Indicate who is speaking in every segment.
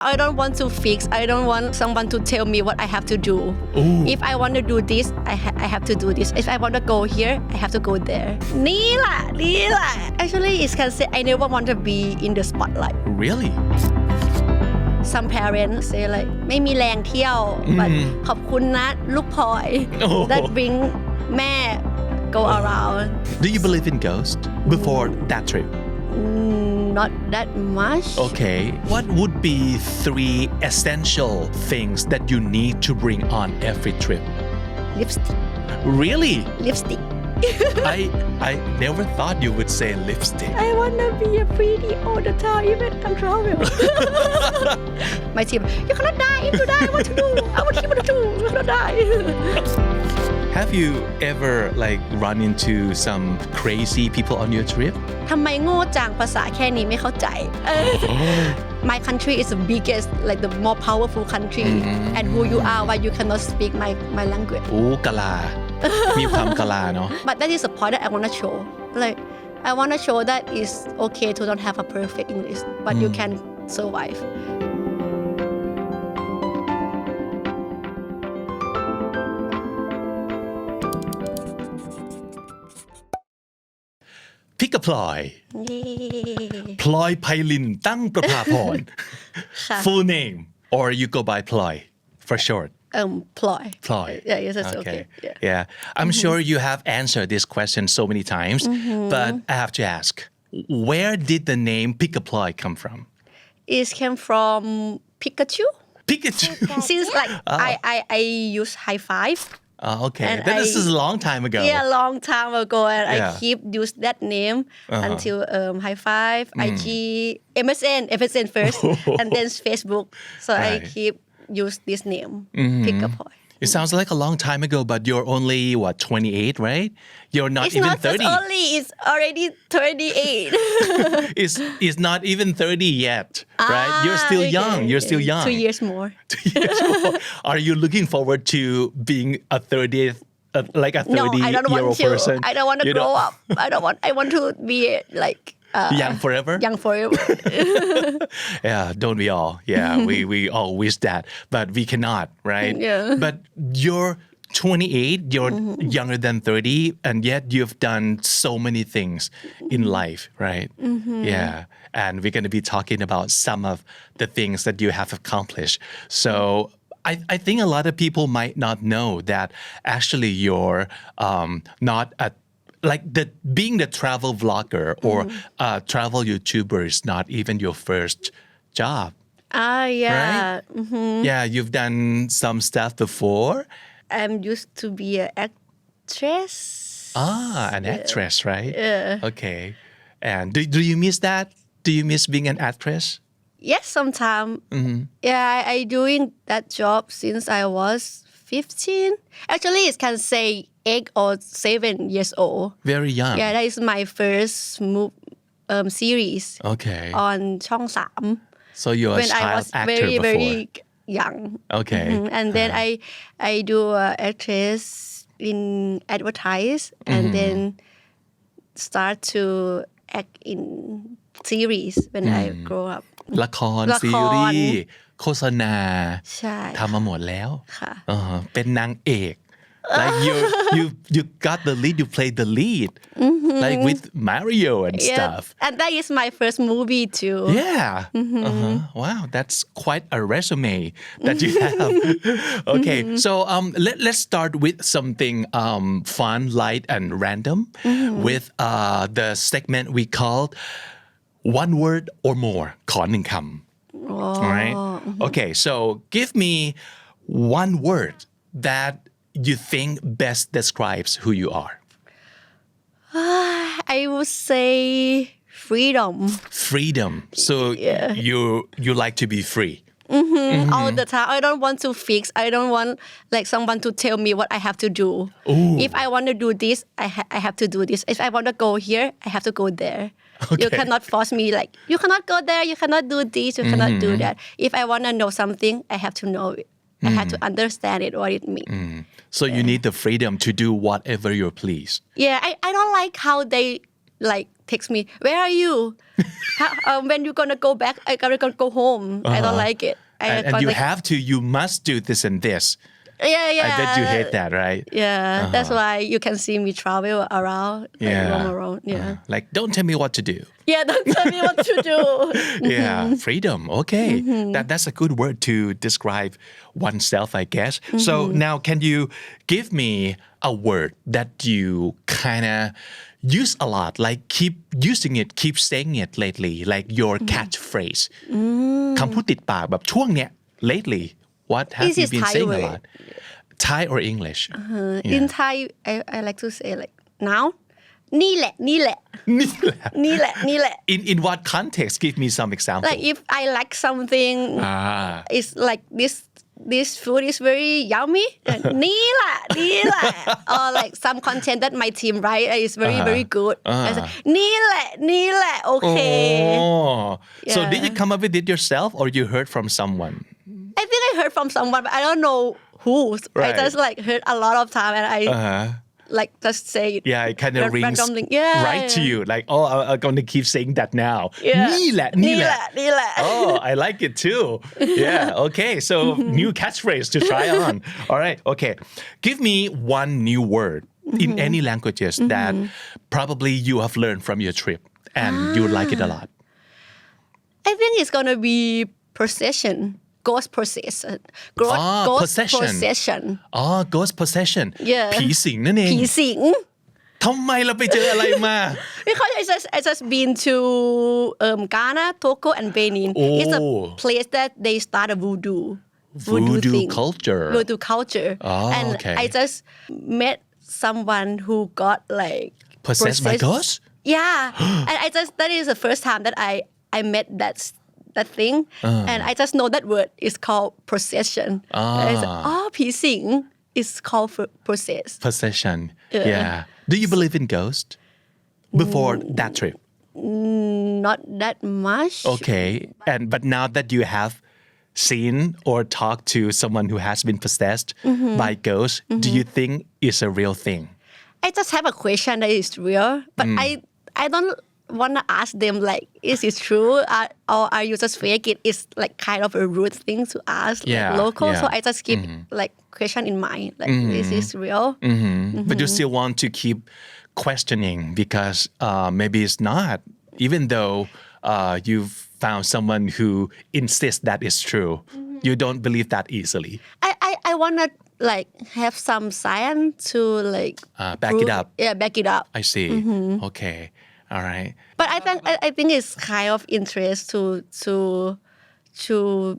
Speaker 1: I don't want to fix. I don't want someone to tell me what I have to do. If I want to do this, I have to do this. If I want to go here, I have to go there. นี่แหละ Actually, it can say I never want to be in the spotlight.
Speaker 2: Really?
Speaker 1: Some parents say like ไม่มีแรงเที่ยว but ขอบคุณนะลูกพลอย that bring แม่ go around.
Speaker 2: Do you believe in ghosts before that trip?
Speaker 1: Not that much.
Speaker 2: Okay. What would be 3 essential things that you need to bring on every trip?
Speaker 1: Lipstick.
Speaker 2: Really?
Speaker 1: Lipstick.
Speaker 2: I never thought you would say lipstick.
Speaker 1: I wanna be a pretty all the time even I'm travel. My team, you cannot die if you die. What to do? I want you to do. You cannot die.
Speaker 2: Have you ever like run into some crazy people on your trip?
Speaker 1: ทำไมโง่จังภาษาแค่นี้ไม่เข้าใจ My country is the biggest, like the more powerful country, and who you are, why you cannot speak my language.
Speaker 2: กะลา มีความกะลาเนาะ
Speaker 1: But that is the point that I wanna show. Like I wanna show that it's okay to not have a perfect English, but you can survive.
Speaker 2: Pigkaploy พลอยไพลินตั้งประภาพร Full name or you go by Ploy for short?
Speaker 1: Ploy. Yeah, yes, that's okay.
Speaker 2: Yeah. I'm sure you have answered this question so many times, but I have to ask, where did the name Pigkaploy come from?
Speaker 1: It came from Pikachu.
Speaker 2: Pikachu.
Speaker 1: Since like I use high five.
Speaker 2: Okay. This is a long time ago.
Speaker 1: Yeah, long time ago, and I keep use that name until high five, IG, MSN first, and then Facebook. So I keep use this name, Pigkaploy.
Speaker 2: It sounds like a long time ago, but you're only, 28, right? You're not even 30.
Speaker 1: It's not just only, it's already 38.
Speaker 2: It's not even 30 yet, right? You're still young. You're still young.
Speaker 1: 2 years more.
Speaker 2: 2 years more. Are you looking forward to being a 30th, like a 30-year-old
Speaker 1: No, I don't want to.
Speaker 2: person?
Speaker 1: I don't want to grow up. I want to be like...
Speaker 2: young forever?
Speaker 1: Young forever.
Speaker 2: Yeah, don't we all? Yeah, we all wish that, but we cannot, right?
Speaker 1: Yeah.
Speaker 2: But you're 28, you're younger than 30, and yet you've done so many things in life, right? Yeah, and we're going to be talking about some of the things that you have accomplished. So I think a lot of people might not know that actually you're not like being the travel vlogger or travel YouTuber is not even your first job.
Speaker 1: Yeah.
Speaker 2: Right? Yeah, you've done some stuff before.
Speaker 1: I'm used to be an actress.
Speaker 2: An actress, right?
Speaker 1: Yeah.
Speaker 2: Okay. And do you miss that? Do you miss being an actress?
Speaker 1: Yes, sometimes. Yeah, I doing that job since I was 15. Actually, it can say 8 or 7 years old.
Speaker 2: Very young.
Speaker 1: Yeah, that is my first series.
Speaker 2: Okay.
Speaker 1: On ช่อง 3.
Speaker 2: So you're a
Speaker 1: when I
Speaker 2: child
Speaker 1: was
Speaker 2: actor
Speaker 1: very,
Speaker 2: before.
Speaker 1: very young.
Speaker 2: Okay.
Speaker 1: And then I do actress in advertise and then start to act in series when I grow up.
Speaker 2: ละครซีรีส์โฆษณา
Speaker 1: ใช่
Speaker 2: ทำมาหมดแล้ว
Speaker 1: ค่ะ
Speaker 2: เป็นนางเอก like you got the lead, you played the lead, like with Mario and stuff.
Speaker 1: And that is my first movie too.
Speaker 2: Yeah. Wow, that's quite a resume that you have. Okay, so let's start with something fun, light, and random with the segment we called One Word or More ขอหนึ่งคำ All right. Okay, so give me one word that you think best describes who you are.
Speaker 1: I would say freedom.
Speaker 2: Freedom. So you like to be free.
Speaker 1: All the time. I don't want to fix. I don't want like someone to tell me what I have to do. If I want to do this, I have to do this. If I want to go here, I have to go there.
Speaker 2: Okay.
Speaker 1: You cannot force me like, you cannot go there, you cannot do this, you cannot do that. If I want to know something, I have to know it. I have to understand it, what it means.
Speaker 2: So you need the freedom to do whatever you please.
Speaker 1: Yeah, I don't like how they like text me, where are you? When you gonna go back? I gonna go home. I don't like it.
Speaker 2: And you have to, you must do this and this.
Speaker 1: Yeah.
Speaker 2: I bet you hate that, right?
Speaker 1: Yeah, that's why you can see me travel around, roam around. Yeah.
Speaker 2: Like, don't tell me what to do.
Speaker 1: Yeah, don't tell me what to do.
Speaker 2: Yeah, freedom. Okay. That's a good word to describe oneself, I guess. So now can you give me a word that you kind of use a lot, like keep using it, keep saying it lately, like your catchphrase. คำพูดติดปากแบบช่วงเนี้ย lately, what have
Speaker 1: This
Speaker 2: you
Speaker 1: is
Speaker 2: been
Speaker 1: Thai
Speaker 2: saying
Speaker 1: word.
Speaker 2: a lot? Thai or English?
Speaker 1: In Thai, I like to say like now. นี่แหละ
Speaker 2: นี่แหละ
Speaker 1: นี่แหละ
Speaker 2: In what context? Give me some example.
Speaker 1: Like if I like something, it's like this food is very yummy. นี่แหละ or like some content that my team write is very good. I say นี่แหละ okay.
Speaker 2: So did you come up with it yourself or you heard from someone?
Speaker 1: I think I heard from someone, but I don't know who.
Speaker 2: Right.
Speaker 1: I just like heard a lot of time, and I like just say it.
Speaker 2: Yeah, it kind of rings right to you. Like, oh, I'm going to keep saying that now.
Speaker 1: Yeah.
Speaker 2: นี่แหละ Oh, I like it too. Yeah, okay. So new catchphrase to try on. All right, okay. Give me one new word in any languages that probably you have learned from your trip and you like it a lot.
Speaker 1: I think it's gonna be possession. Ghost possession. Ghost possession.
Speaker 2: Ghost possession.
Speaker 1: Yeah.
Speaker 2: ผีสิงนั่นเอง
Speaker 1: ผีสิง
Speaker 2: ทำไมเราไปเจออะไรมา
Speaker 1: Because I just been to Ghana, Togo, and Benin. It's a place that they start a voodoo thing.
Speaker 2: culture.
Speaker 1: Voodoo culture. And
Speaker 2: okay.
Speaker 1: I just met someone who got like
Speaker 2: Possessed by ghosts?
Speaker 1: Yeah. And that is the first time that I met that thing. And I just know that word is called possession. And I said, ผีสิง is called
Speaker 2: Possession. Yeah. Do you believe in ghosts before that trip?
Speaker 1: Not that much.
Speaker 2: Okay. But now that you have seen or talked to someone who has been possessed by ghosts, do you think it's a real thing?
Speaker 1: I just have a question that is real, but I don't want to ask them like, is it true or are you just fake it? It's like kind of a rude thing to ask like local. So I just keep like question in mind, like is this real?
Speaker 2: But you still want to keep questioning because maybe it's not, even though you've found someone who insists that it's true. You don't believe that easily.
Speaker 1: I want to like have some science to like
Speaker 2: back it up.
Speaker 1: Yeah, back it up.
Speaker 2: I see. Okay. All right.
Speaker 1: But I think it's kind of interest to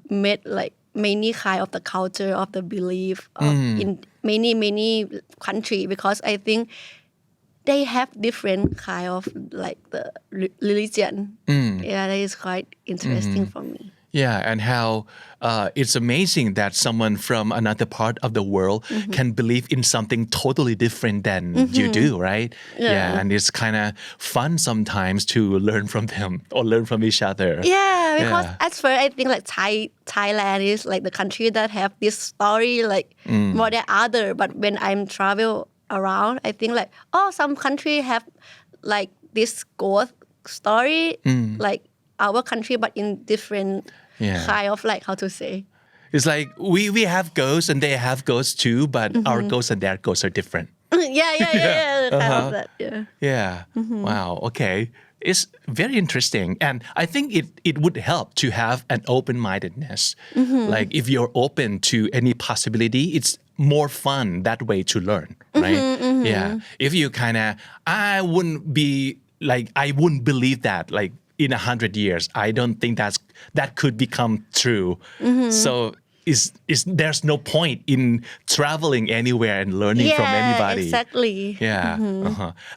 Speaker 1: meet like many kind of the culture of the belief of in many country because I think they have different kind of like the religion. Yeah, that is quite interesting for me.
Speaker 2: Yeah, and how it's amazing that someone from another part of the world can believe in something totally different than you do, right? Yeah, and it's kind of fun sometimes to learn from them or learn from each other.
Speaker 1: Yeah, because at first I think like Thailand is like the country that have this story like more than other. But when I'm travel around, I think like some country have like this ghost story like our country, but in different kind of like how to say.
Speaker 2: It's like we have ghosts and they have ghosts too, but our ghosts and their ghosts are different.
Speaker 1: Yeah, kind of that.
Speaker 2: Yeah. Wow. Okay. It's very interesting, and I think it would help to have an open-mindedness. Like if you're open to any possibility, it's more fun that way to learn, right? Yeah. If you kind of, I wouldn't believe that like. In 100 years, I don't think that could become true. So there's no point in traveling anywhere and learning from anybody.
Speaker 1: Exactly.
Speaker 2: Yeah.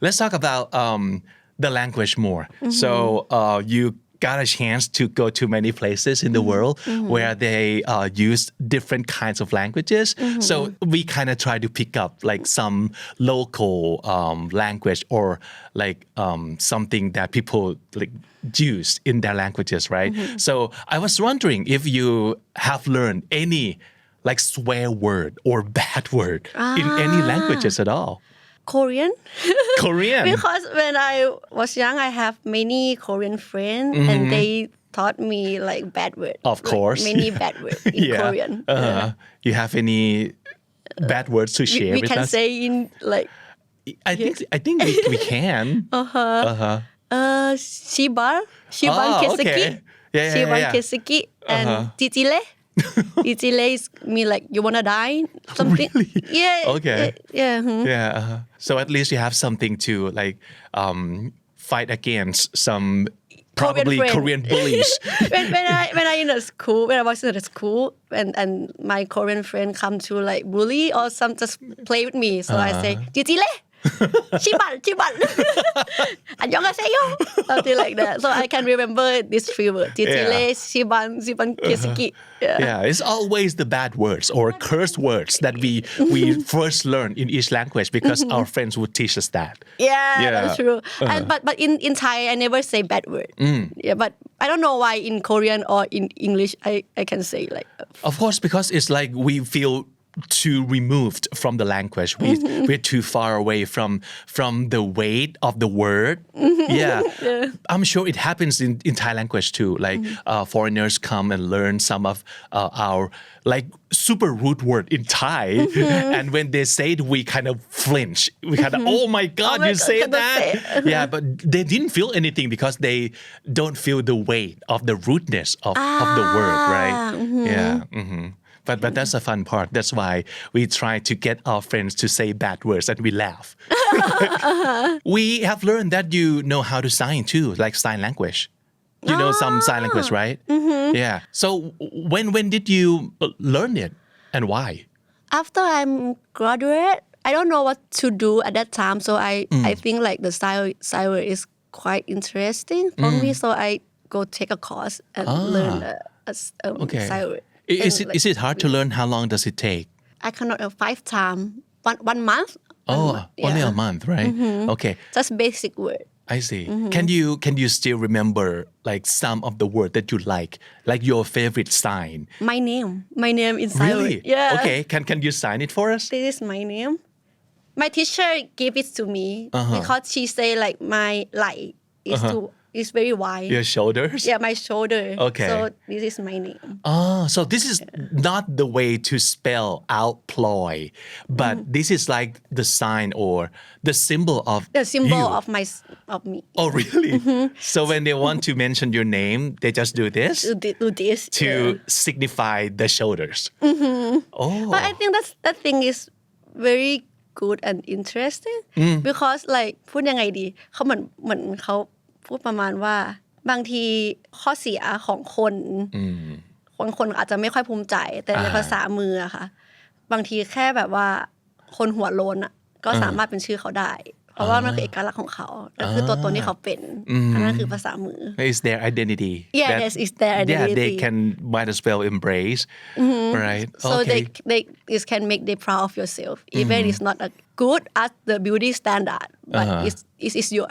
Speaker 2: Let's talk about the language more. So you got a chance to go to many places in the world where they use different kinds of languages. So we kind of try to pick up like some local language or like something that people like use in their languages, right? So I was wondering if you have learned any like swear word or bad word in any languages at all.
Speaker 1: Korean
Speaker 2: Korean
Speaker 1: because when I was young I have many Korean friends and they taught me like bad words
Speaker 2: Of course
Speaker 1: many bad words in Korean
Speaker 2: You have any bad words to share
Speaker 1: we
Speaker 2: with
Speaker 1: can
Speaker 2: us
Speaker 1: say in like
Speaker 2: I think we can
Speaker 1: Shiban Keseki
Speaker 2: okay yeah
Speaker 1: Shiban
Speaker 2: yeah
Speaker 1: Keseki and Titile Titile is me like you wanna die something
Speaker 2: Really?
Speaker 1: yeah
Speaker 2: Okay.
Speaker 1: yeah
Speaker 2: yeah so at least you have something to like fight against some probably
Speaker 1: friend.
Speaker 2: Korean bullies
Speaker 1: when I in the school when I was in the school and my Korean friend come to like bully or some just play with me so I say Titile Chiban 안녕하세요 something like that so I can remember these three words Titile Shiban Keseki
Speaker 2: yeah it's always the bad words or cursed words that we first learn in each language because our friends would teach us that
Speaker 1: yeah that's true and but in Thai I never say bad word yeah but I don't know why in Korean or in English I can say like
Speaker 2: of course because it's like we feel too removed from the language we're too far away from the weight of the word yeah I'm sure it happens in Thai language too like foreigners come and learn some of our like super rude word in Thai and when they say it we kind of flinch we kind of oh my god you say that yeah but they didn't feel anything because they don't feel the weight of the rudeness of the word right yeah But that's a fun part. That's why we try to get our friends to say bad words and we laugh. We have learned that you know how to sign too, like sign language. You know some sign language, right? Yeah. So when did you learn it and why?
Speaker 1: After I'm graduate I don't know what to do at that time so I think like the sign word is quite interesting for me so I go take a course and learn sign word.
Speaker 2: Is it hard to learn? How long does it take?
Speaker 1: I cannot 5 times. One month.
Speaker 2: Only a month, right? Okay.
Speaker 1: Just basic word.
Speaker 2: I see. Can you still remember like some of the word that you like your favorite sign?
Speaker 1: My name inside.
Speaker 2: Really?
Speaker 1: Yeah.
Speaker 2: Okay. Can you sign it for us?
Speaker 1: This is my name. My teacher gave it to me because she say like my leg is very wide.
Speaker 2: Your shoulders?
Speaker 1: Yeah, my shoulder.
Speaker 2: Okay.
Speaker 1: So this is my name.
Speaker 2: Oh, so this is not the way to spell out ploy, but this is like the sign or the symbol of
Speaker 1: The symbol
Speaker 2: you.
Speaker 1: of me.
Speaker 2: Oh, really? So when they want to mention your name, they just do this
Speaker 1: Do this.
Speaker 2: to signify the shoulders. Oh.
Speaker 1: But I think that thing is very good and interesting because like พูดยังไงดีเขาเหมือนเขาพูดประมาณว่าบางทีข้อเสียของคนบางคนอาจจะไม่ค่อยภูมิใจแต่ในภาษามืออะค่ะบางทีแค่แบบว่าคนหัวโลนอะก็สามารถเป็นชื่อเขาได้เพราะว่ามันคือเอกลักษณ์ของเขานั่นคือตัวตนที่เขาเป็นอันนั้นคือภาษามือ
Speaker 2: It's their identity.
Speaker 1: Yes, it's their identity.
Speaker 2: Yeah, they can might as well embrace, right?
Speaker 1: So
Speaker 2: okay.
Speaker 1: they this can make they proud of yourself even it's not a good as the beauty standard but it's your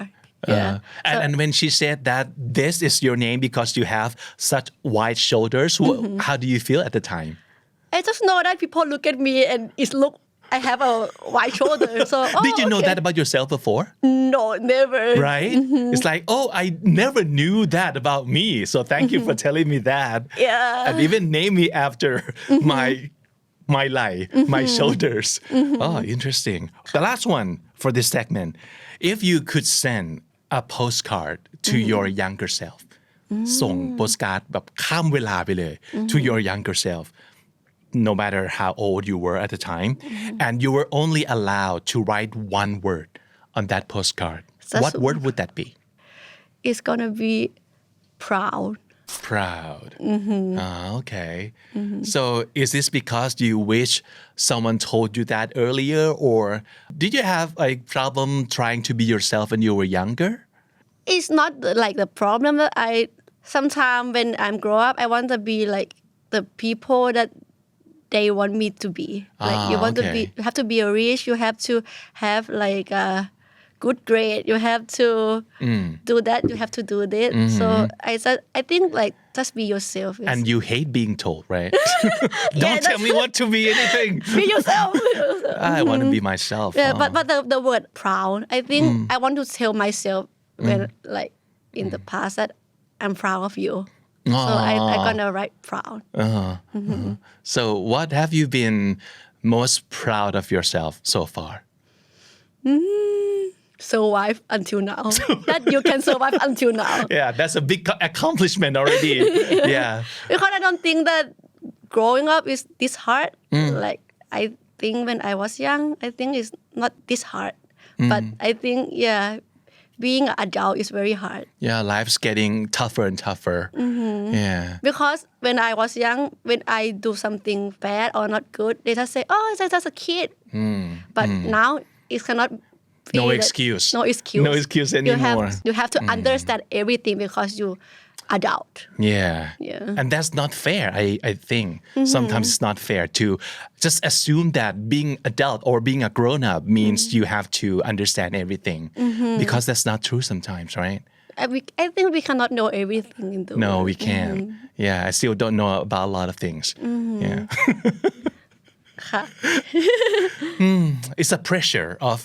Speaker 1: yeah
Speaker 2: And when she said that this is your name because you have such wide shoulders, how do you feel at the time?
Speaker 1: I just know that people look at me and I have a wide shoulder so
Speaker 2: Did you know that about yourself before?
Speaker 1: No, never.
Speaker 2: Right? It's like, oh, I never knew that about me. So thank you for telling me that.
Speaker 1: Yeah.
Speaker 2: And even name me after my lie, my shoulders. Oh, interesting. The last one for this segment. If you could send a postcard to your younger self ส่งโปสการ์ดแบบข้ามเวลาไปเลย to your younger self no matter how old you were at the time and you were only allowed to write one word on that postcard what word would that be?
Speaker 1: It's gonna be proud.
Speaker 2: Proud. Okay. So is this because you wish someone told you that earlier or did you have a problem trying to be yourself when you were younger?
Speaker 1: It's not like the problem that sometimes when I'm grow up I want to be like the people that they want me to be like you want to be you have to be rich you have to have like a good grade you have to do that you have to do this so I think like just be yourself
Speaker 2: and you hate being told right don't tell me what to be anything
Speaker 1: be yourself
Speaker 2: I want to be myself
Speaker 1: but the word proud I think I want to tell myself when like in the past that I'm proud of you so I gonna write proud
Speaker 2: so what have you been most proud of yourself so far
Speaker 1: survive until now that you can survive until now
Speaker 2: yeah that's a big accomplishment already yeah
Speaker 1: because I don't think that growing up is this hard like I think when I was young I think it's not this hard but I think being an adult is very hard
Speaker 2: yeah life's getting tougher and tougher yeah
Speaker 1: because when I was young when I do something bad or not good they just say oh it's just a kid but now it cannot be
Speaker 2: no excuse
Speaker 1: no excuse
Speaker 2: anymore
Speaker 1: you have to understand everything because you adult
Speaker 2: yeah and that's not fair I think sometimes it's not fair to just assume that being adult or being a grown-up means you have to understand everything because that's not true sometimes right
Speaker 1: I think we cannot know everything in the
Speaker 2: no
Speaker 1: world.
Speaker 2: we can't yeah I still don't know about a lot of things yeah it's a pressure of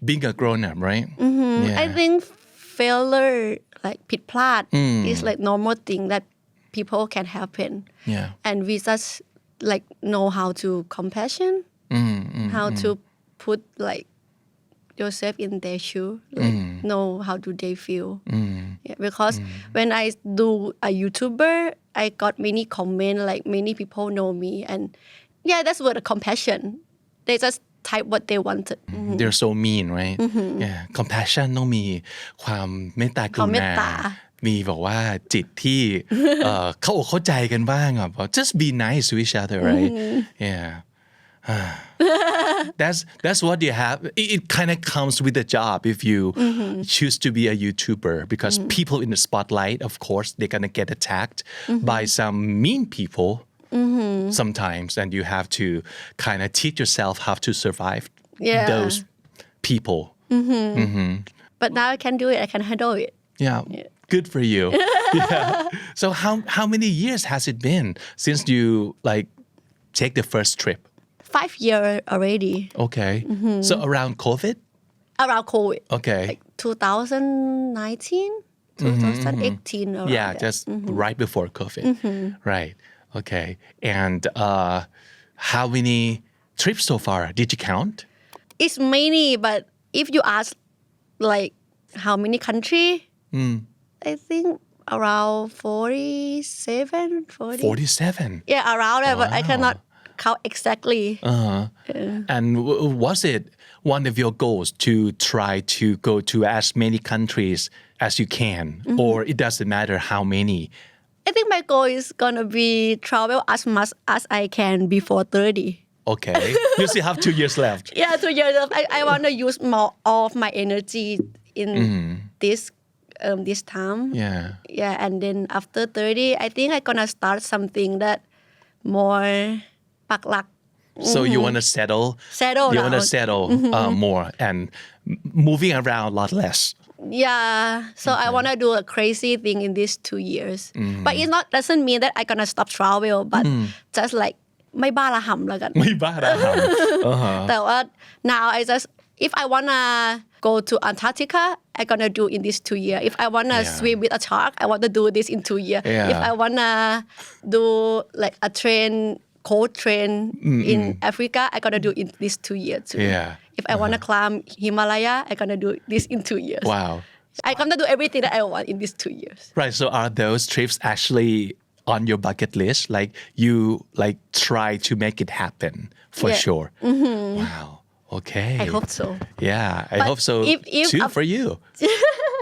Speaker 2: being a grown-up right yeah.
Speaker 1: I think failure like ผิดพลาด is like normal thing that people can happen and we just like know how to compassion how to put like yourself in their shoe like know how do they feel because when I do a YouTuber I got many comment like many people know me and that's what a compassion they just type what they wanted
Speaker 2: they're so mean right yeah compassion ต้องมีความเมตตากรุณามีบอกว่าจิตที่เข้าอกเข้าใจกันบ้างอ่ะ just be nice to each other right yeah that's what you have it kind of comes with the job if you choose to be a YouTuber because people in the spotlight of course they're gonna get attacked by some mean people sometimes and you have to kind of teach yourself how to survive those people
Speaker 1: but now I can do it I can handle it
Speaker 2: yeah good for you yeah so how many years has it been since you like take the first trip
Speaker 1: 5 years already
Speaker 2: okay so around COVID okay
Speaker 1: like 2019 2018 around
Speaker 2: yeah just right before COVID right okay and how many trips so far did you count
Speaker 1: it's many but if you ask like how many country I think around 47 yeah around that but I cannot count exactly
Speaker 2: and was it one of your goals to try to go to as many countries as you can or it doesn't matter how many
Speaker 1: I think my goal is gonna be travel as much as I can before 30
Speaker 2: okay you still have 2 years left
Speaker 1: 2 years left I want to use more of my energy in this time and then after 30 I think I gonna start something that more ปักหลัก
Speaker 2: so you want to settle you want to settle more and moving around a lot less
Speaker 1: so I want to do a crazy thing in these 2 years but it not doesn't mean that I gonna stop travel but just like ไม่บ้าระห่ำแล้วกัน
Speaker 2: ไม่บ้าระห่ำ
Speaker 1: แต่ว่า now I just if I wanna go to Antarctica I gonna do in these 2 years if I wanna swim with a shark I want to do this in 2 years if I wanna do like a cold train in Africa I gonna do in these 2 years too if I wanna climb Himalaya I gonna do this in 2 years
Speaker 2: wow
Speaker 1: I gonna do everything that I want in these 2 years
Speaker 2: right so are those trips actually on your bucket list like you like try to make it happen for sure wow okay
Speaker 1: I hope so
Speaker 2: I hope so too for you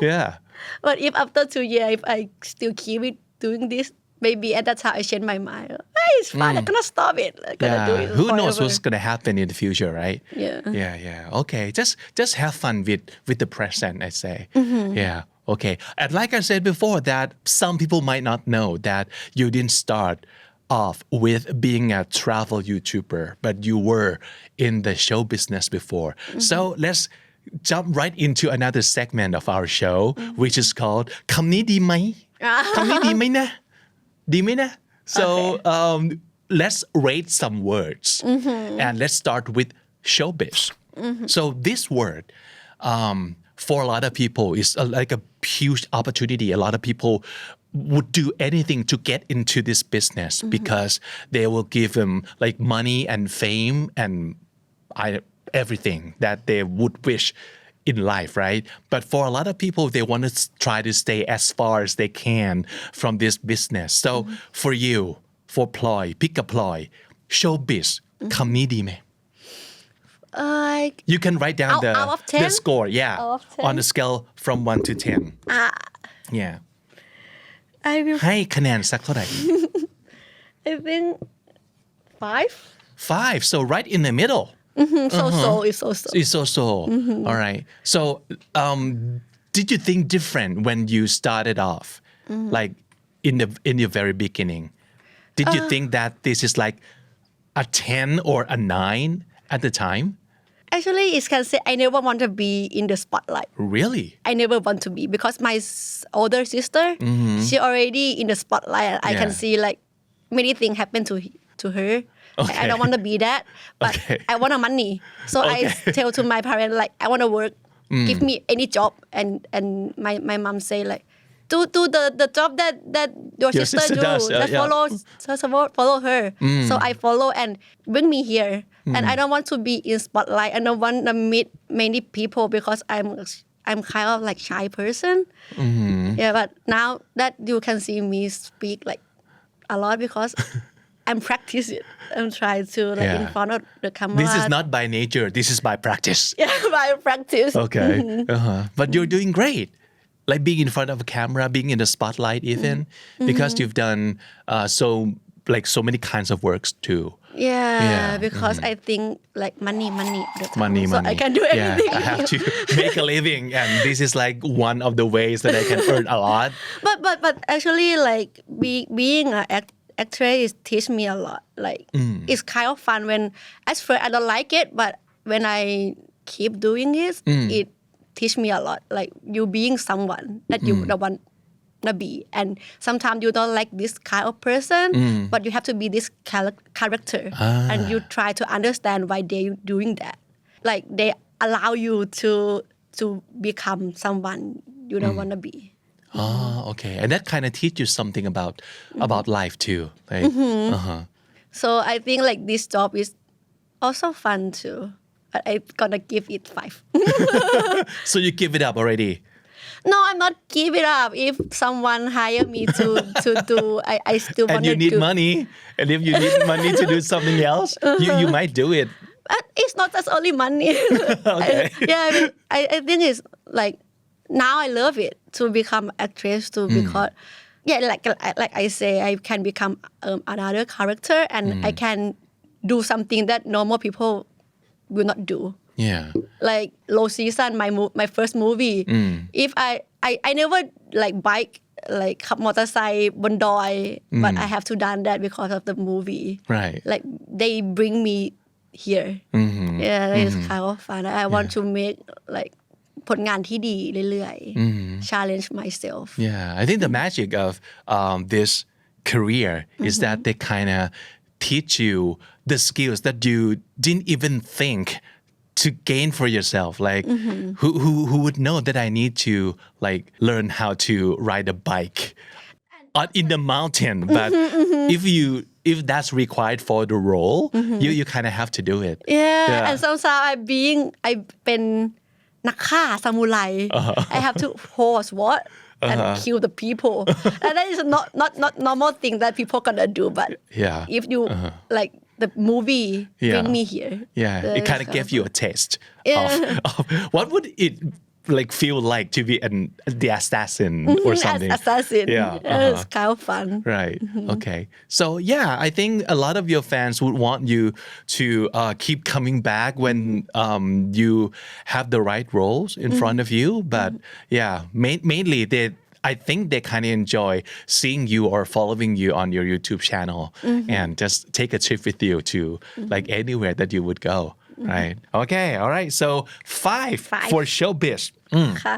Speaker 2: yeah
Speaker 1: but if after 2 years if I still keep it doing this maybe at that time I change my mind hey it's fine I'm gonna stop it I'm gonna do it
Speaker 2: who
Speaker 1: forever.
Speaker 2: knows what's gonna happen in the future right
Speaker 1: yeah
Speaker 2: okay just have fun with the present I say okay and like I said before that some people might not know that you didn't start off with being a travel YouTuber but you were in the show business before so let's jump right into another segment of our show, which is called คำนี้ดีไหม คำนี้ดีไหมนะ ดีไหมนะ So let's rate some words and let's start with showbiz. So this word for a lot of people is like a huge opportunity. A lot of people would do anything to get into this business because they will give them like money and fame and everything that they would wish in life, right? But for a lot of people, they want to try to stay as far as they can from this business. So for you, for Ploy, Pigkaploy, showbiz, คำนี้ดีไหม You can write down
Speaker 1: out of 10?
Speaker 2: the score, yeah,
Speaker 1: Out of 10?
Speaker 2: on a scale from 1 to 10. Yeah.
Speaker 1: I will
Speaker 2: ให้คะแนนสักเท่าไหร่
Speaker 1: I think 5
Speaker 2: 5, so right in the middle.
Speaker 1: so it's so
Speaker 2: It's so. All right. So, did you think different when you started off, like in your very beginning? Did you think that this is like a 10 or a 9 at the time?
Speaker 1: Actually it can say I never want to be in the spotlight.
Speaker 2: Really?
Speaker 1: I never want to be because my older sister, she already in the spotlight. And I can
Speaker 2: Yeah.
Speaker 1: see like many things happen to her.
Speaker 2: Okay.
Speaker 1: I don't want to be that, but
Speaker 2: Okay.
Speaker 1: I want a money. So I
Speaker 2: Okay.
Speaker 1: tell to my parents like I want to work. Give me any job, and my mom say like, do the job that your sister do.
Speaker 2: does,
Speaker 1: Just
Speaker 2: yeah.
Speaker 1: follow her. So I follow and bring me here. And I don't want to be in spotlight. I don't want to meet many people because I'm kind of like shy person. Yeah, but now that you can see me speak like a lot because I'm practice it. I'm trying to like in
Speaker 2: Yeah.
Speaker 1: front of the camera.
Speaker 2: This is not by nature. This is by practice.
Speaker 1: Yeah, by practice.
Speaker 2: Okay. But you're doing great. Like being in front of a camera, being in the spotlight even, because you've done so many kinds of works too.
Speaker 1: Yeah, because I think like money all the time.
Speaker 2: Money.
Speaker 1: So I can do anything.
Speaker 2: Yeah, I have to make a living, and this is like one of the ways that I can earn a lot.
Speaker 1: But actually like being an actress teach me a lot. Like it's kind of fun when at first I don't like it, but when I keep doing it, it teach me a lot. Like you being someone that you don't want to be, and sometimes you don't like this kind of person, but you have to be this character, and you try to understand why they doing that. Like they allow you to become someone you don't want to be.
Speaker 2: Oh, okay. And that kind of teach you something about life too. Like,
Speaker 1: So I think like this job is also fun too. But I'm gonna give it 5.
Speaker 2: So you give it up already?
Speaker 1: No, I'm not give it up. If someone hire me to do, I still want
Speaker 2: And
Speaker 1: to
Speaker 2: you need
Speaker 1: do.
Speaker 2: money. And if you need money to do something else, you might do it.
Speaker 1: But it's not just only money.
Speaker 2: Okay.
Speaker 1: I think it's like now I love it to become actress because like I say I can become another character and I can do something that normal people will not do.
Speaker 2: Yeah.
Speaker 1: Like low season, my first movie. If I never like bike like ขับมอเตอร์ไซค์บนดอย but I have to done that because of the movie.
Speaker 2: Right.
Speaker 1: Like they bring me here. Yeah, it's kind of fun. I want to make like ผลงานที่ดีเรื่อยๆ challenge myself.
Speaker 2: Yeah, I think the magic of this career is that they kind of teach you the skills that you didn't even think to gain for yourself. Like, who would know that I need to like learn how to ride a bike in the mountain? But if that's required for the role, you kind of have to do it.
Speaker 1: Yeah, and sometimes I เป็นนักฆ่าซามูไร I have to hold a sword and kill the people. And that is not normal thing that people gonna do. But if you like the movie bring me here.
Speaker 2: Yeah, it kind of gave you a taste of what would it like feel like to be the assassin or something.
Speaker 1: Assassin.
Speaker 2: Yeah,
Speaker 1: It's kind of fun.
Speaker 2: Right. Okay. So yeah, I think a lot of your fans would want you to keep coming back when you have the right roles in front of you. But yeah, mainly I think they kind of enjoy seeing you or following you on your YouTube channel and just take a trip with you to like anywhere that you would go. right? Okay, all right. So five
Speaker 1: Five.
Speaker 2: for showbiz.
Speaker 1: ค่ะ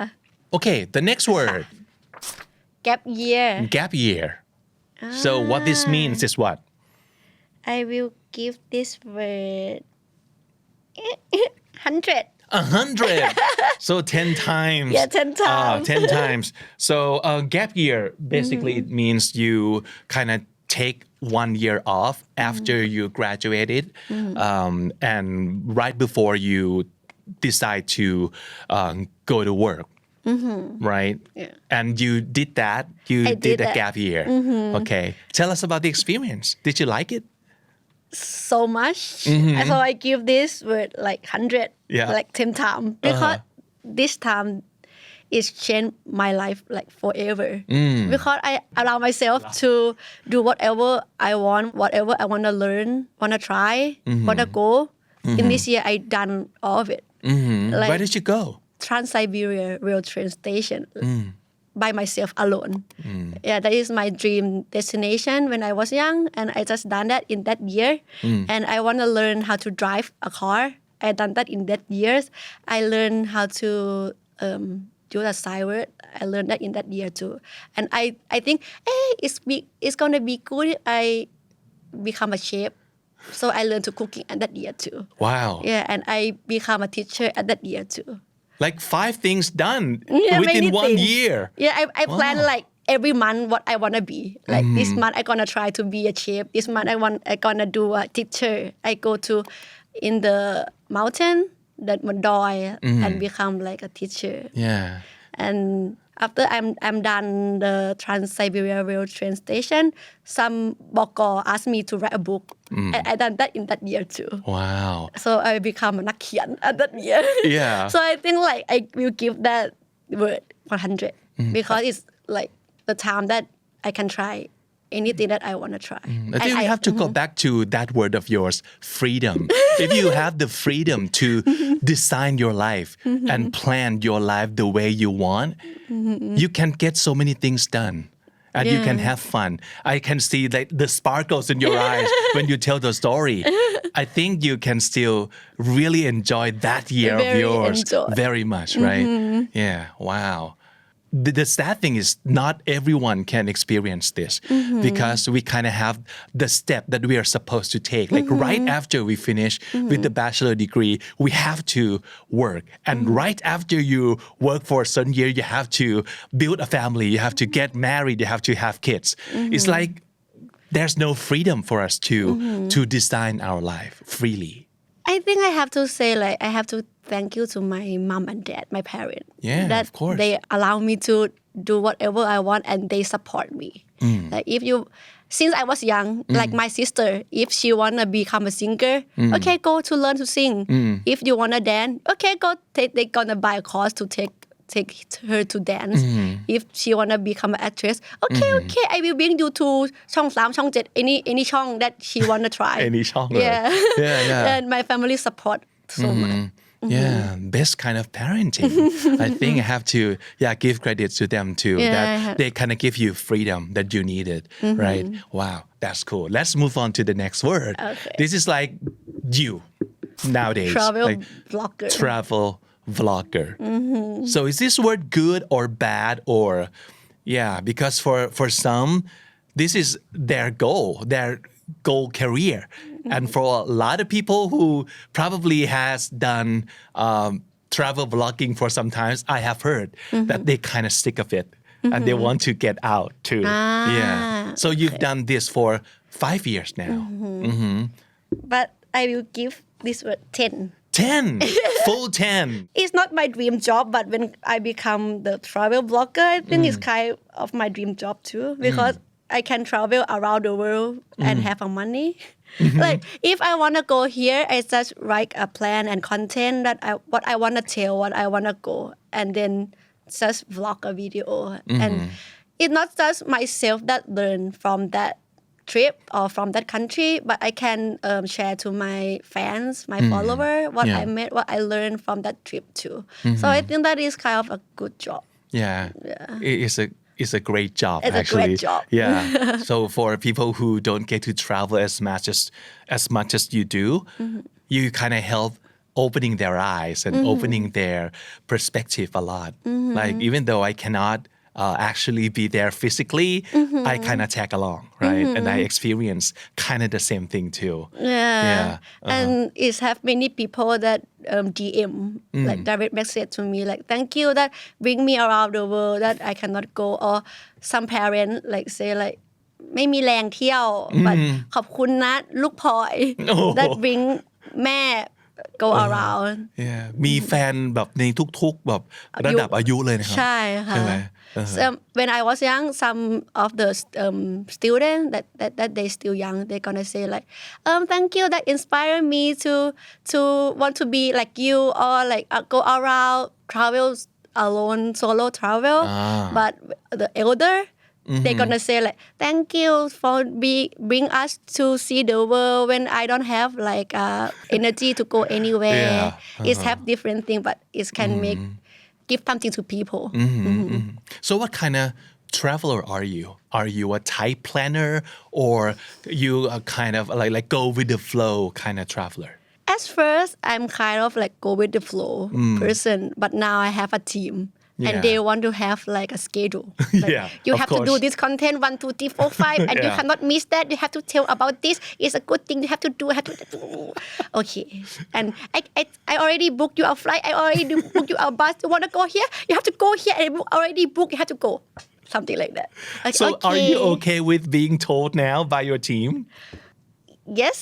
Speaker 2: Okay, the next word,
Speaker 1: gap year
Speaker 2: gap year. So what this means is what?
Speaker 1: I will give this word 100
Speaker 2: 100. So 10 times.
Speaker 1: Yeah, 10 times.
Speaker 2: 10 times. So gap year, basically it means you kind of take 1 year off after you graduated and right before you decide to go to work. Right?
Speaker 1: Yeah.
Speaker 2: And you did that. You
Speaker 1: I
Speaker 2: did
Speaker 1: did
Speaker 2: a
Speaker 1: that.
Speaker 2: gap year. Okay. Tell us about the experience. Did you like it?
Speaker 1: so much so I give this word like 100
Speaker 2: Yeah.
Speaker 1: like 10 times because this time it's changed my life like forever because I allow myself to do whatever I want whatever I want to learn want to try want to go in this year I done all of it like
Speaker 2: Where did you go?
Speaker 1: Trans-Siberia rail train station by myself alone. Yeah, that is my dream destination when I was young, and I just done that in that year. And I want to learn how to drive a car. I done that in that years. I learned how to do the sideward. I learned that in that year too. And I think, hey, it's gonna be good if I become a chef. So I learned to cooking at that year too.
Speaker 2: Wow.
Speaker 1: Yeah, and I become a teacher at that year too.
Speaker 2: Like 5 things done
Speaker 1: Yeah,
Speaker 2: within
Speaker 1: many
Speaker 2: 1
Speaker 1: things.
Speaker 2: year.
Speaker 1: Yeah, I plan like every month what I wanna be. Like this month I gonna try to be a chef. This month I gonna do a teacher. I go to in the mountain that Mondoy and become like a teacher.
Speaker 2: Yeah.
Speaker 1: And after I'm done the Trans-Siberia rail train station, some boko asked me to write a book. And I done that in that year too.
Speaker 2: Wow.
Speaker 1: So I become a นักเขียน at that year.
Speaker 2: Yeah.
Speaker 1: So I think like I will give that word 100 because it's like the time that I can try anything that I want to try.
Speaker 2: I think we have to go back to that word of yours, freedom. If you have the freedom to design your life and plan your life the way you want, you can get so many things done. And you can have fun. I can see like the sparkles in your eyes when you tell the story. I think you can still really enjoy that year of
Speaker 1: Very
Speaker 2: yours
Speaker 1: enjoy.
Speaker 2: very much, right? Yeah. Wow. The sad thing is not everyone can experience this because we kind of have the step that we are supposed to take. Like right after we finish with the bachelor degree, we have to work. And right after you work for a certain year, you have to build a family, you have to get married, you have to have kids. It's like there's no freedom for us to design our life freely.
Speaker 1: I think I have to say like I have to thank you to my mom and dad, my parents.
Speaker 2: Yeah,
Speaker 1: that
Speaker 2: of course.
Speaker 1: They allow me to do whatever I want and they support me. Like if you, since I was young, like my sister, if she wanna become a singer, okay, go to learn to sing. If you wanna dance, okay, go. They gonna buy a course to take her to dance. If she wanna become an actress, okay, I will bring you to ช่อง 3 ช่อง 7 any ช่อง that she wanna try.
Speaker 2: Any ช่องเลย Yeah.
Speaker 1: And my family support so much.
Speaker 2: Yeah, best kind of parenting. I think I have to, give credit to them too.
Speaker 1: Yeah.
Speaker 2: That they kind of give you freedom that you needed, right? Wow, that's cool. Let's move on to the next word.
Speaker 1: Okay.
Speaker 2: This is like you nowadays.
Speaker 1: Travel
Speaker 2: like
Speaker 1: vlogger.
Speaker 2: Travel vlogger. So is this word good or bad or, because for some, this is their goal career. And for a lot of people who probably has done travel vlogging for some times, I have heard that they kind of sick of it and they want to get out too. So you've done this for 5 years now.
Speaker 1: But I will give this word 10.
Speaker 2: 10, full 10.
Speaker 1: It's not my dream job, but when I become the travel blogger, I think it's kind of my dream job too because I can travel around the world and have a money. Like if I want to go here, I just write a plan and content that what I want to tell, what I want to go, and then just vlog a video. And it's not just myself that learn from that trip or from that country, but I can share to my fans, my follower, what I met, what I learned from that trip too. So I think that is kind of a good job.
Speaker 2: Yeah. It's a great job,
Speaker 1: It's
Speaker 2: actually.
Speaker 1: a great job.
Speaker 2: Yeah. So for people who don't get to travel as much as you do, you kind of help opening their eyes and opening their perspective a lot. Like even though I cannot actually be there physically, I kind of tag along, right? And I experience kind of the same thing too.
Speaker 1: Yeah. And it's have many people that DM like direct message to me like thank you that bring me around the world that I cannot go or some parents like say like ไม่มีแรงเที่ยว but ขอบคุณนะลูกพลอย that bring แม่ go around
Speaker 2: Yeah มีแฟนแบบในทุกๆแบบระดับอายุเลยนะครับ
Speaker 1: ใช่ค่ะ
Speaker 2: ใช่ไหม
Speaker 1: So when I was young some of the students that they still young they gonna say like thank you that inspire me to want to be like you or like go around travel alone solo travel but the elder they're gonna say like thank you for bring us to see the world when I don't have like energy to go anywhere it's have different thing but it can make give something to people
Speaker 2: So what kind of traveler are you? Are you a tight planner or you are kind of like go with the flow kind of traveler?
Speaker 1: At first I'm kind of like go with the flow person but now I have a team and they want to have like a schedule like you have to do this content 1 2 3 4 5 and you cannot miss that you have to tell about this it's a good thing you have to do okay and I already booked you a flight I already booked you a bus you want to go here you have to go here and already booked you have to go something like that like,
Speaker 2: So
Speaker 1: okay.
Speaker 2: are you okay with being told now by your team?
Speaker 1: Yes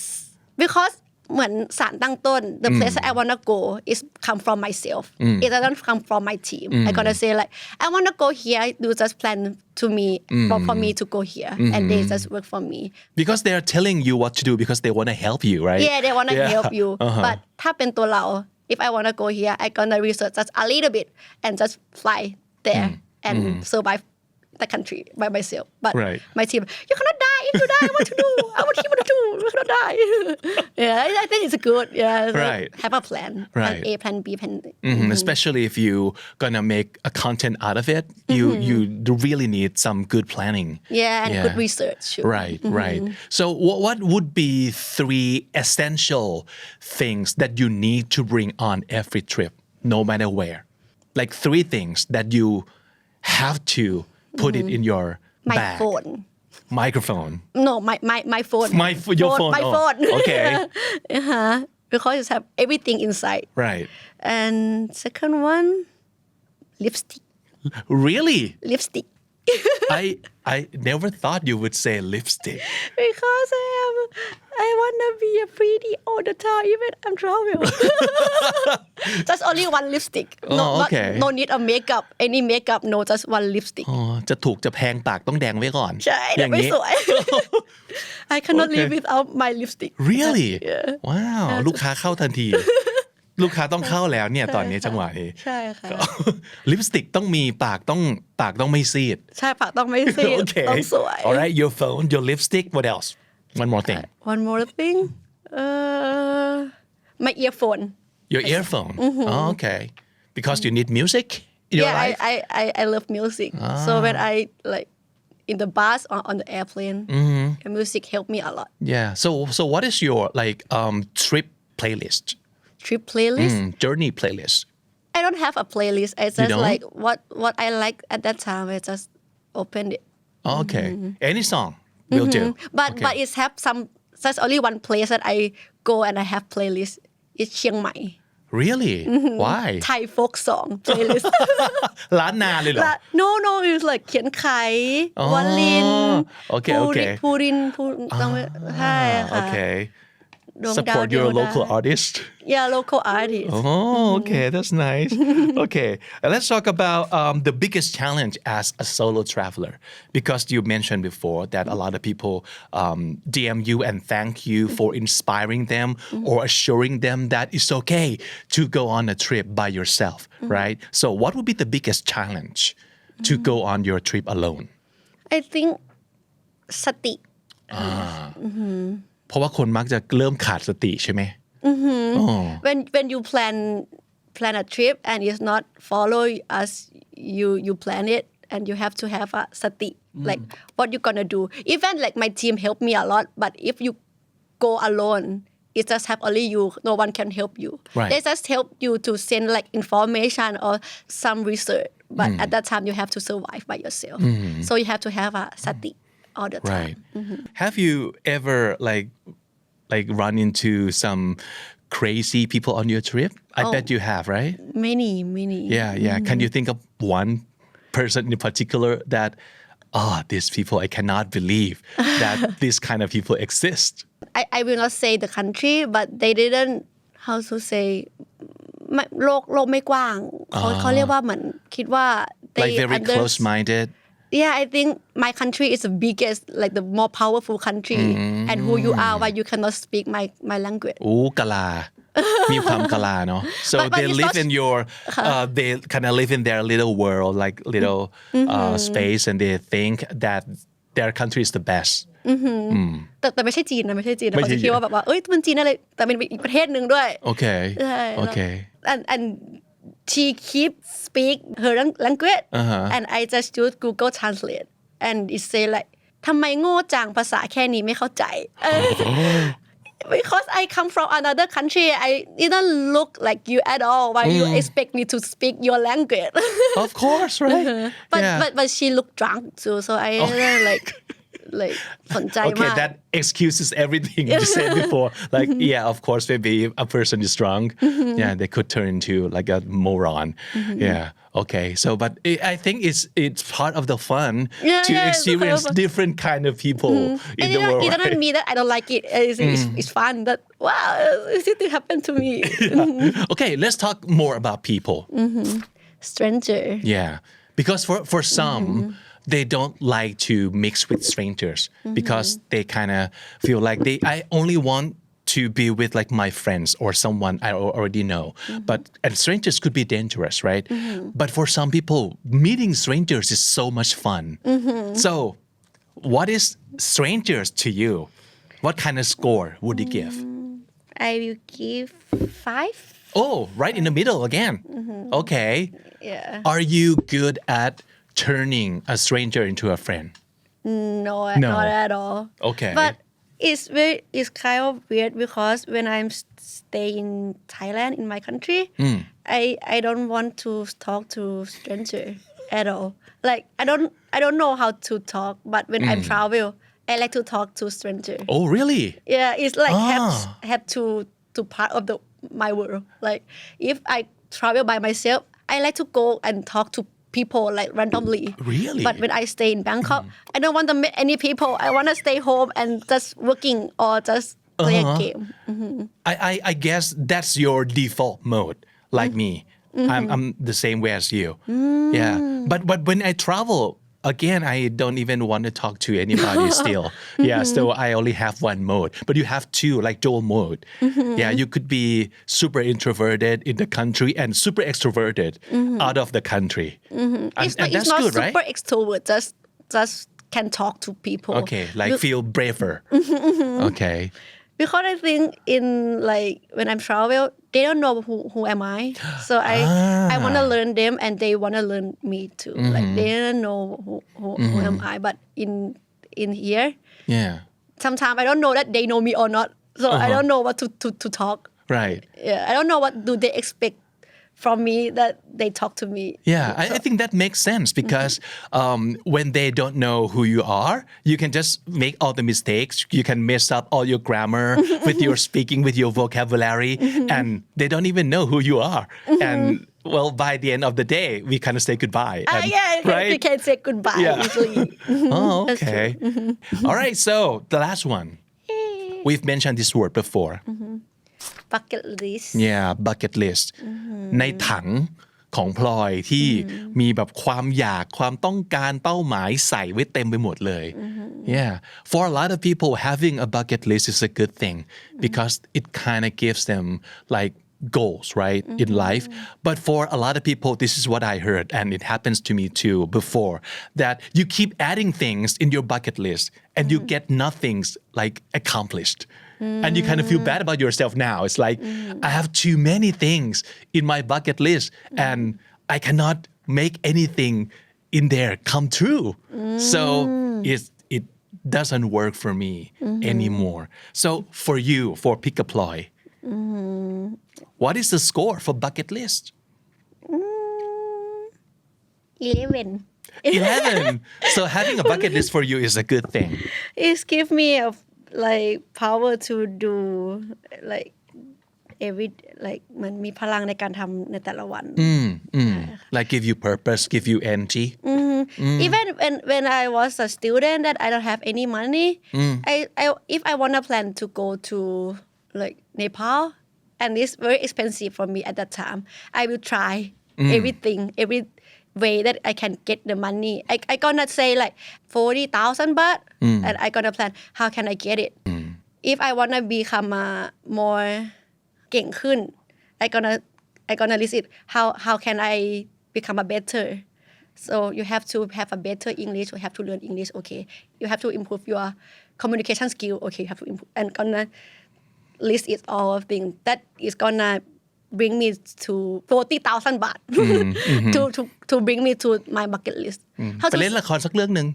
Speaker 1: because เหมือนสารตั้งต้น the place I wanna go is come from myself it doesn't come from my team I gonna say like I wanna go here you just plan to me for me to go here and they just work for me
Speaker 2: Because they are telling you what to do because they want to help you, right?
Speaker 1: yeah they wanna help you but ถ้าเป็นตัวเรา if I wanna go here I gonna research just a little bit and just fly there and survive the country by myself but my team you cannot die if you die what to do I want you to do you cannot die yeah I think it's good have a plan plan A plan B plan
Speaker 2: Especially if you gonna make a content out of it you really need some good planning
Speaker 1: and good research
Speaker 2: right so what would be 3 essential things that you need to bring on every trip no matter where like 3 things that you have to put it in your
Speaker 1: my
Speaker 2: bag.
Speaker 1: phone
Speaker 2: Microphone.
Speaker 1: No my phone
Speaker 2: Your phone.
Speaker 1: my phone
Speaker 2: Okay.
Speaker 1: Because it have everything inside
Speaker 2: Right.
Speaker 1: and second one lipstick
Speaker 2: Really?
Speaker 1: lipstick
Speaker 2: I never thought you would say lipstick.
Speaker 1: Because I wanna be a pretty all the time even I'm traveling just only one lipstick no need a makeup any makeup no just one lipstick
Speaker 2: จะถูกจะแพงปากต้องแดงไว้ก่อน
Speaker 1: ใช่แต่ไม่สวย I cannot live without my lipstick
Speaker 2: Really? Wow ลูกค้าเข้าทันที ลูกค้าต้องเข้าแล้วเนี่ยตอนนี้จังหวะนี้
Speaker 1: ใช่ค่ะ
Speaker 2: ลิปสติกต้องมีปากต้องไม่ซีด
Speaker 1: ใช่ปากต้องไม่ซีด
Speaker 2: Okay.
Speaker 1: ต้องสวย
Speaker 2: Alright your phone your lipstick what else One more thing
Speaker 1: One more thing my earphone
Speaker 2: Your earphone Oh, okay Because you need music in your life
Speaker 1: I love music so when I like in the bus or on the airplane the music help me a lot
Speaker 2: Yeah so what is your like trip playlist
Speaker 1: trip playlist
Speaker 2: journey playlist
Speaker 1: I don't have a playlist I just like what I like at that time I just open it
Speaker 2: Okay any song will do
Speaker 1: but it have some there's only one place that I go and I have playlist it's เชียงใหม่
Speaker 2: Really Why
Speaker 1: Thai folk song playlist
Speaker 2: ล้านนาเลยเหรอ
Speaker 1: No it's like เขียนไขวลิน
Speaker 2: Okay
Speaker 1: ภูรินต้องใช่ค่ะ
Speaker 2: Okay Support your local artist
Speaker 1: Yeah local artist
Speaker 2: Oh okay that's nice Okay let's talk about the biggest challenge as a solo traveler because you mentioned before that a lot of people DM you and thank you for inspiring them or assuring them that it's okay to go on a trip by yourself right so what would be the biggest challenge to go on your trip alone
Speaker 1: I think สติ
Speaker 2: เพราะว่าคนมักจะเริ่มขาดสติใช่ไหม
Speaker 1: when you plan a trip and it's not follow as you plan it and you have to have a สติ like what you gonna do even like my team help me a lot but if you go alone it just have only you. No one can help you.
Speaker 2: Right.
Speaker 1: They just help you to send like information or some research. But at that time, you have to survive by yourself. So you have to have a sati all the time.
Speaker 2: Right. Have you ever like run into some crazy people on your trip? I bet you have, right?
Speaker 1: Many.
Speaker 2: Yeah. Can you think of one person in particular that these people, I cannot believe that these kind of people exist?
Speaker 1: I will not say the country, but they didn't, how to say, โลกไม่กว้างเขาเรียกว่าเหมือนคิดว่า
Speaker 2: Like very close-minded.
Speaker 1: Yeah, I think my country is the biggest, like the more powerful country, and who you are, why you cannot speak my language.
Speaker 2: กะลา มีความกะลาเนาะ so
Speaker 1: But
Speaker 2: they
Speaker 1: it's
Speaker 2: live
Speaker 1: not-
Speaker 2: in your they kind of live in their little world like little space and they think that their country is the best
Speaker 1: แต่ไม่ใช่จีนนะไม่ใช่จีนนะ
Speaker 2: ไม่
Speaker 1: เขา
Speaker 2: ใช่
Speaker 1: จะคิดว่าแบบว่าเอ้ยมันจีนอะไรแต่เป็นอีกประเทศหนึ่งด้วย
Speaker 2: okay
Speaker 1: ใช่
Speaker 2: okay
Speaker 1: and she keep speak her language and I just use Google Translate and it say like ทำไมโง่จังภาษาแค่นี้ไม่เข้าใจ because I come from another country I didn't look like you at all why you expect me to speak your language
Speaker 2: of course right
Speaker 1: but she looked drunk too so I didn't like สนใจมาก
Speaker 2: okay that excuses everything you said before like yeah of course maybe if a person is drunk yeah they could turn into like a moron yeah okay so but I think it's part of the fun to experience different kind of people in the world
Speaker 1: it doesn't mean that I don't like it it's fun that wow it happened to me
Speaker 2: okay let's talk more about people
Speaker 1: stranger
Speaker 2: yeah because for some they don't like to mix with strangers because they kind of feel like I only want to be with like my friends or someone I already know but and strangers could be dangerous right but for some people meeting strangers is so much fun so what is strangers to you what kind of score would you give
Speaker 1: I will give 5
Speaker 2: oh right in the middle again okay
Speaker 1: yeah
Speaker 2: are you good at turning a stranger into a friend
Speaker 1: no not at all
Speaker 2: okay
Speaker 1: but it's kind of weird because when I'm stay in Thailand in my country I don't want to talk to stranger at all like I don't know how to talk but when I travel I like to talk to stranger
Speaker 2: oh really
Speaker 1: yeah it's like have to part of my world like if I travel by myself I like to go and talk to people like randomly
Speaker 2: really
Speaker 1: but when I stay in Bangkok I don't want to meet any people I want to stay home and just working or just play a game
Speaker 2: I guess that's your default mode like me I'm the same way as you yeah but when I travel again I don't even want to talk to anybody still yeah so I only have one mode but you have two like dual mode yeah you could be super introverted in the country and super extroverted out of the country and that's
Speaker 1: not
Speaker 2: good
Speaker 1: super
Speaker 2: right
Speaker 1: extrovert just can talk to people
Speaker 2: okay like feel braver okay
Speaker 1: because I think in like when I'm travel they don't know who am I so I want to learn them and they want to learn me too like they don't know who am I but in here
Speaker 2: yeah
Speaker 1: sometimes I don't know that they know me or not so I don't know what to talk
Speaker 2: right
Speaker 1: yeah I don't know what do they expect from me that they talk to me
Speaker 2: yeah I think that makes sense because when they don't know who you are you can just make all the mistakes you can mess up all your grammar with your speaking with your vocabulary and they don't even know who you are and well by the end of the day we kind of say goodbye and,
Speaker 1: yeah
Speaker 2: right?
Speaker 1: you can say goodbye usually
Speaker 2: oh okay all right so the last one we've mentioned this word before
Speaker 1: bucket list
Speaker 2: yeah bucket list ในถังของพลอยที่มีแบบความอยากความต้องการเป้าหมายใส่ไว้เต็มไปหมดเลย yeah for a lot of people having a bucket list is a good thing because it kind of gives them like goals right in life but for a lot of people this is what I heard and it happens to me too before that you keep adding things in your bucket list and you get nothing's like accomplished and you kind of feel bad about yourself now it's like I have too many things in my bucket list and I cannot make anything in there come true so it doesn't work for me anymore. So for you, for Pigkaploy, what is the score for bucket list?
Speaker 1: 11.
Speaker 2: 11. So having a bucket list for you is a good thing.
Speaker 1: It gives me a like power to do like every like มันมีพลังในการทำในแต่ละวัน
Speaker 2: Like give you purpose, give you energy.
Speaker 1: Even when I was a student that I don't have any money, I if I wanna plan to go to like Nepal and it's very expensive for me at that time, I will try everything, every way that I can get the money. I gonna say like 40,000 baht, and I gonna plan how can I get it. If I wanna become a more เก่งขึ้น I gonna list it how can I become a better. So you have to have a better English. You have to learn English. Okay, you have to improve your communication skill. Okay, you have to improve and gonna list it all of things that is gonna bring me to 40,000 baht to bring me to my bucket list.
Speaker 2: ไปเล่นละครสักเรื่องหนึ่ง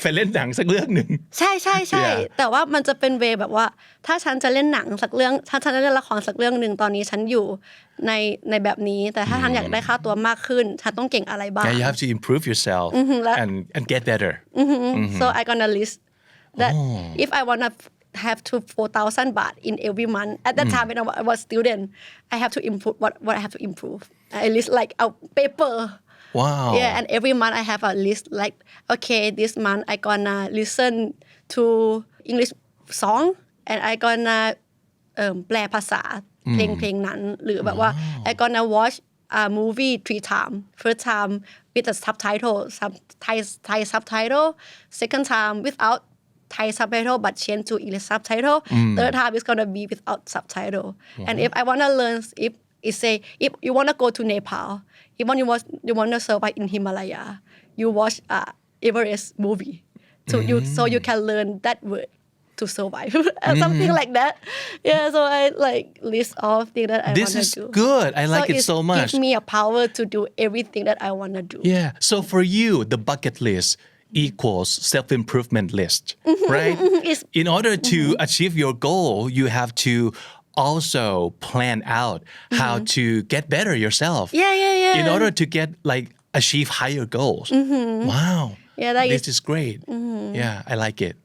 Speaker 2: ไปเล่นหนังสักเรื่องหนึ่ง
Speaker 1: ใช่ใช่ใช่ แต่ว่ามันจะเป็นเวแบบว่าถ้าฉันจะเล่นหนังสักเรื่องถ้าฉันจะเล่นละครสักเรื่องหนึ่งตอนนี้ฉันอยู่ในแบบนี้แต่ถ้าฉันอยากได้ค่าตัวมากขึ้นฉันต้องเก่งอะไรบ้าง
Speaker 2: Yeah, you have to improve yourself and get better.
Speaker 1: So I gonna list that if I wanna have to 4,000 baht in every month. At that time when I was student, I have to improve what I have to improve. I list like a paper.
Speaker 2: Wow.
Speaker 1: Yeah, and every month I have a list like okay, this month I gonna listen to English song and I gonna แปลภาษาเพลงนั้นหรือแบบว่า I gonna watch a movie 3 times. First time with the subtitle, Thai subtitle. Second time without Thai subtitle but change to English subtitle. Third time is gonna be without subtitle. And if I wanna learn, if it say if you wanna go to Nepal, even you wanna survive in Himalaya, you watch Everest movie. So you can learn that word to survive something like that. Yeah, so I like list all of things that I
Speaker 2: This
Speaker 1: wanna
Speaker 2: is
Speaker 1: do.
Speaker 2: good. I like it so much.
Speaker 1: Gives me a power to do everything that I wanna do.
Speaker 2: Yeah. So for you, the bucket list equals self-improvement list, right? In order to achieve your goal, you have to also plan out how to get better yourself.
Speaker 1: Yeah.
Speaker 2: In order to get like achieve higher goals. Wow.
Speaker 1: Yeah, that
Speaker 2: this is great. Yeah, I like it.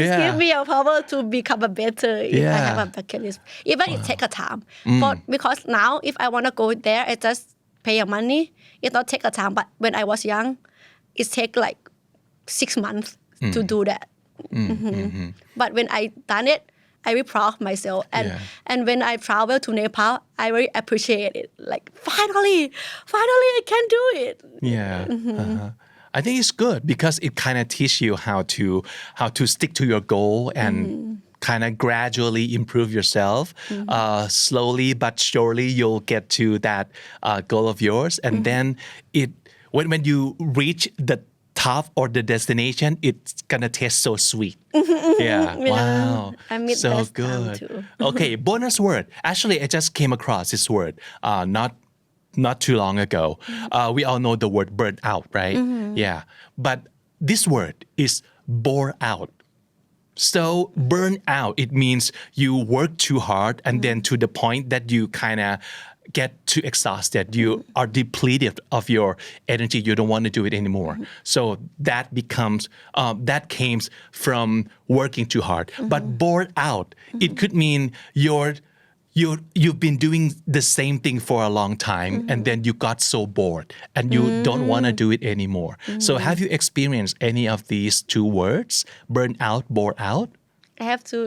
Speaker 1: It gives me a power to become a better if I have a bucket list. Even it take a time. But because now if I wanna go there, I just pay a money. It not take a time. But when I was young, it take like 6 months to do that. But when I done it, I very proud of myself. And when I travel to Nepal, I very appreciate it. Like finally I can do it.
Speaker 2: Yeah. I think it's good because it kind of teach you how to stick to your goal and kind of gradually improve yourself. Slowly but surely you'll get to that goal of yours. And then when you reach the top or the destination, it's gonna taste so sweet. Yeah. Wow.
Speaker 1: I miss
Speaker 2: so
Speaker 1: that
Speaker 2: good.
Speaker 1: too.
Speaker 2: Okay, bonus word. Actually, I just came across this word not too long ago. We all know the word burn out, right? Yeah. But this word is bore out. So burn out, it means you work too hard and then to the point that you kind of get too exhausted. You are depleted of your energy. You don't want to do it anymore. So that becomes, that came from working too hard. But bored out, it could mean you've been doing the same thing for a long time and then you got so bored and you don't want to do it anymore. So have you experienced any of these two words, burn out, bore out?
Speaker 1: I have to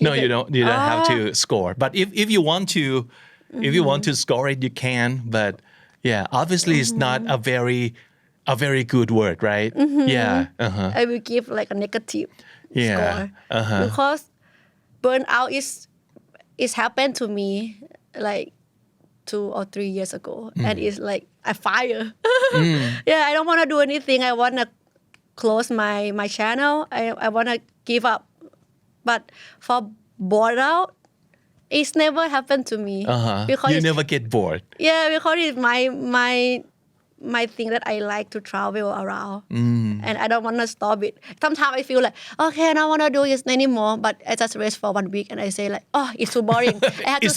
Speaker 2: No, you don't have to score. But if you want to if you want to score it, you can. But yeah, obviously it's not a very good word, right? Yeah.
Speaker 1: I will give like a negative
Speaker 2: Yeah.
Speaker 1: score because burnout is happened to me like 2 or 3 years ago, and it's like a fire. Yeah, I don't want to do anything. I want to close my channel. I want to give up. But for bored out, it's never happened to me. Because
Speaker 2: You never get bored.
Speaker 1: Yeah, because it's my thing that I like to travel around and I don't want to stop it sometimes I feel like okay I don't want to do this anymore but I just rest for 1 week and I say like oh it's too boring I have to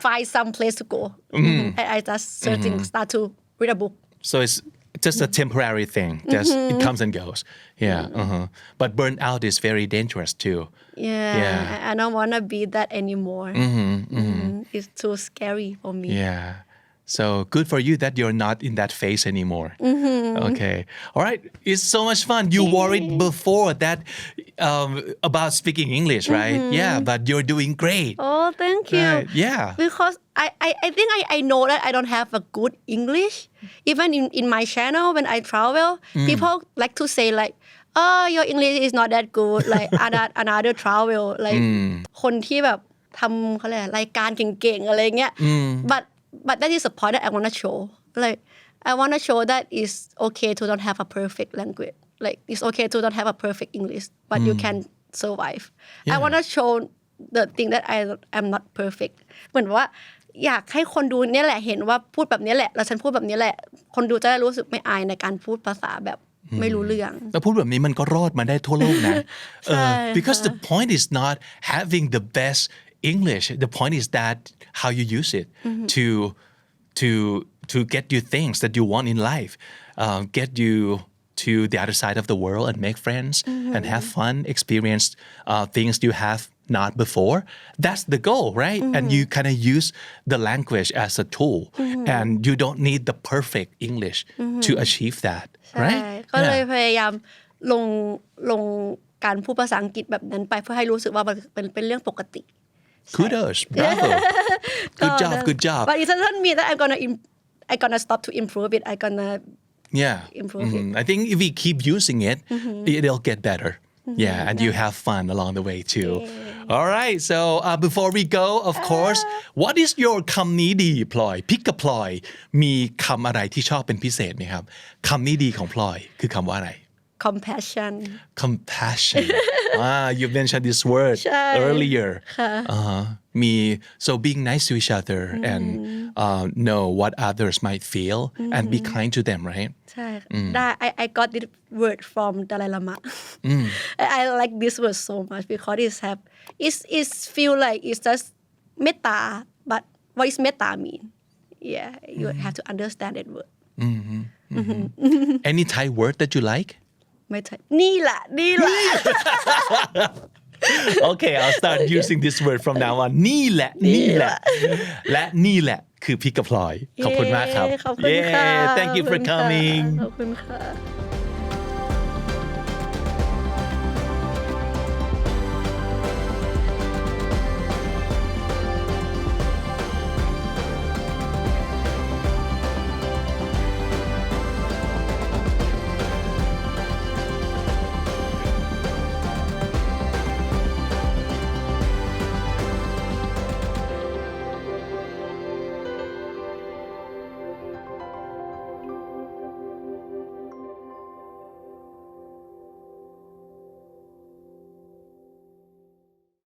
Speaker 1: find some place to go and I just searching start to read a book
Speaker 2: so it's just a temporary thing just it comes and goes but burnout is very dangerous too
Speaker 1: I don't want to be that anymore it's too scary for me
Speaker 2: so good for you that you're not in that phase anymore okay all right it's so much fun you worried before that about speaking English right but you're doing great
Speaker 1: oh thank you
Speaker 2: right.
Speaker 1: because I think I know that I don't have a good English even in my channel when I travel people like to say like oh your English is not that good like another travel like คนที่แบบทำเขาเรียกรายการเก่งๆอะไรเงี้ย but that is the point that I want to show like I want to show that it's okay to don't have a perfect language like it's okay to don't have a perfect English but you can survive I want to show the thing that I am not perfect เหมือนว่าอยากให้คนดูเนี่ยแหละเห็นว่าพูดแบบนี้แหละแล้วฉันพูดแบบนี้แหละคนดูจะได้รู้สึกไม่อายในการพูดภาษาแบบไม่รู้เรื่อง
Speaker 2: แล้วพูดแบบนี้มันก็รอดมาได้ทั่วโลกนะ because the point is not having the best English the point is that how you use it to get you things that you want in life get you to the other side of the world and make friends and have fun experience things you have not before that's the goal right and you kind of use the language as a tool and you don't need the perfect English to achieve that right
Speaker 1: ก็เลยพยายามลงการพูดภาษาอังกฤษแบบนั้นไปเพื่อให้รู้สึกว่ามันเป็นเรื่องปกติ
Speaker 2: kudos bravo good job
Speaker 1: but it doesn't mean that I'm gonna stop to improve it I'm gonna improve it
Speaker 2: I think if we keep using it it'll get better and you have fun along the way too all right so before we go of course what is your คำนี้ดีพลอยพิกกับพลอยมีคำอะไรที่ชอบเป็นพิเศษไหมครับคำนี้ดีของพลอยคือคำว่าอะไร
Speaker 1: compassion
Speaker 2: you mentioned this word earlier มี so being nice to each other and know what others might feel and be kind to them right
Speaker 1: ใช่ได้ I got this word from Dalai Lama I like this word so much because it's feel like it's just เมตตา but what is เมตตา mean you have to understand that word
Speaker 2: any Thai word that you like
Speaker 1: ไม่ใช่นี่แหละ
Speaker 2: Okay I'll start using this word from now on นี่แหละและนี่แหละคือพิกกับพลอยขอบคุณมากครับ
Speaker 1: ขอบคุณค่ะ
Speaker 2: Thank you for coming
Speaker 1: ขอบคุณค่ะ